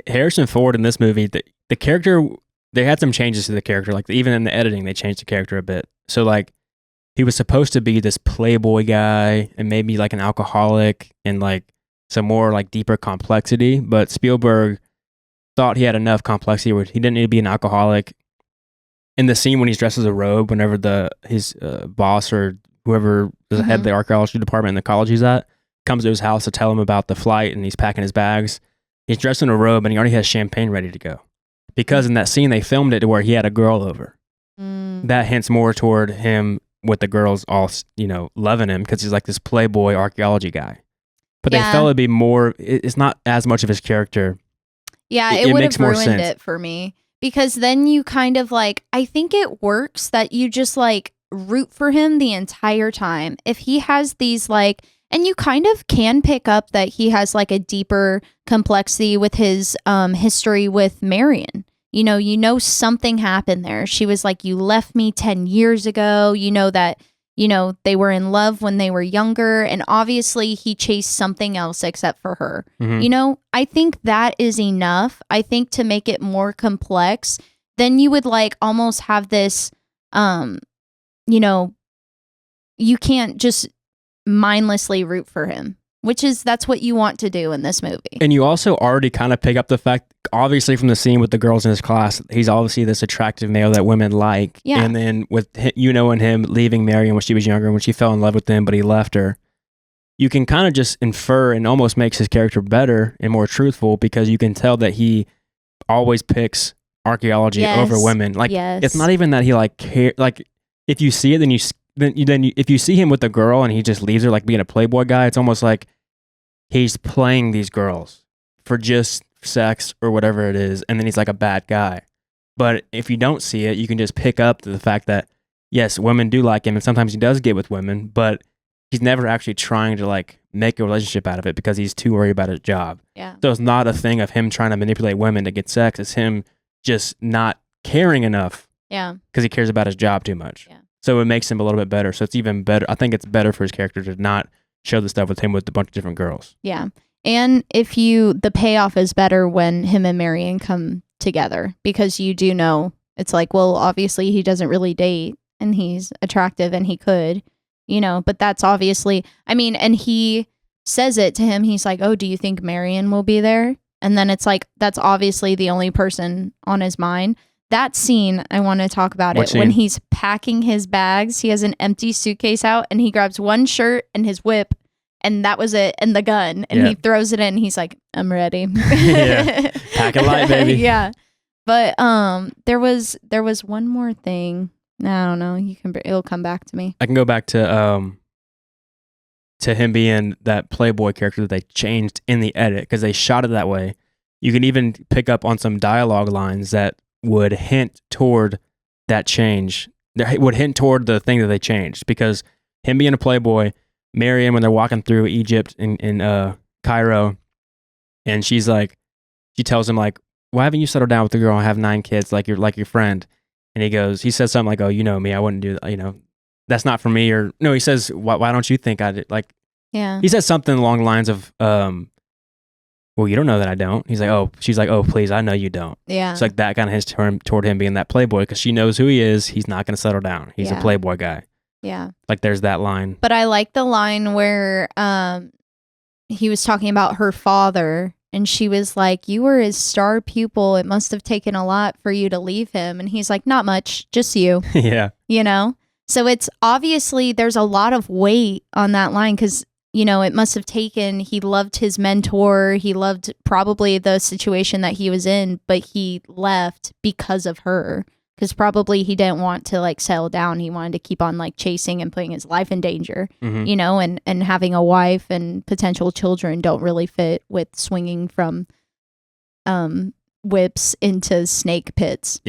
Harrison Ford in this movie, the character, they had some changes to the character. Like even in the editing, they changed the character a bit. So like he was supposed to be this playboy guy and maybe like an alcoholic and like some more like deeper complexity. But Spielberg thought he had enough complexity where he didn't need to be an alcoholic. In the scene when he's dressed as a robe, whenever his boss or whoever is the head of the archaeology department in the college he's at comes to his house to tell him about the flight and he's packing his bags, he's dressed in a robe and he already has champagne ready to go. Because in that scene, they filmed it to where he had a girl over. That hints more toward him with the girls all, loving him because he's like this playboy archaeology guy. But they felt it'd be more, it's not as much of his character. Yeah, it would have ruined it for me. Because then you kind of like, I think it works that you just like root for him the entire time. If he has these like, and you kind of can pick up that he has like a deeper complexity with his history with Marion. You know something happened there. She was like, you left me 10 years ago. You know that, they were in love when they were younger. And obviously he chased something else except for her. I think that is enough. I think to make it more complex, then you would like almost have this, you can't just mindlessly root for him, that's what you want to do in this movie. And you also already kind of pick up the fact, obviously from the scene with the girls in his class, he's obviously this attractive male that women like. Yeah. And then with and him leaving Marion when she was younger, when she fell in love with him, but he left her, you can kind of just infer and almost makes his character better and more truthful because you can tell that he always picks archaeology over women. Like it's not even that he like care. Like if you see it, then if you see him with a girl and he just leaves her like being a playboy guy, it's almost like he's playing these girls for just sex or whatever it is, and then he's like a bad guy. But if you don't see it, you can just pick up to the fact that yes, women do like him, and sometimes he does get with women, but he's never actually trying to like make a relationship out of it because he's too worried about his job. Yeah. So it's not a thing of him trying to manipulate women to get sex. It's him just not caring enough. Yeah. Because he cares about his job too much. Yeah. So it makes him a little bit better. So it's even better. I think it's better for his character to not show the stuff with him with a bunch of different girls. Yeah. And the payoff is better when him and Marion come together because you do know it's like, well, obviously he doesn't really date and he's attractive and he could, but that's obviously, and he says it to him. He's like, oh, do you think Marion will be there? And then it's like, that's obviously the only person on his mind. That scene, I want to talk about it. When he's packing his bags, he has an empty suitcase out and he grabs one shirt and his whip and that was it, and the gun, and he throws it in. He's like, I'm ready. Pack it light, baby. Yeah. But there was one more thing. I don't know. It'll come back to me. I can go back to him being that playboy character that they changed in the edit because they shot it that way. You can even pick up on some dialogue lines that would hint toward that change. That would hint toward the thing that they changed because him being a playboy, Marion, when they're walking through Egypt in Cairo, and she tells him like, why haven't you settled down with the girl and have 9 kids like your friend? And he says something like, oh, you know me, I wouldn't do that, that's not for me. Or no, he says, why don't you think I did? Like, yeah, he says something along the lines of, well, you don't know that I don't. He's like, oh, she's like, oh, please, I know you don't. Yeah. It's like that kind of hints toward him being that playboy because she knows who he is. He's not going to settle down. He's a playboy guy. Yeah. Like there's that line. But I like the line where he was talking about her father and she was like, you were his star pupil. It must have taken a lot for you to leave him. And he's like, not much, just you. Yeah. So it's obviously there's a lot of weight on that line because, it must have taken, he loved his mentor. He loved probably the situation that he was in, but he left because of her. Because probably he didn't want to like settle down. He wanted to keep on like chasing and putting his life in danger, and having a wife and potential children don't really fit with swinging from whips into snake pits.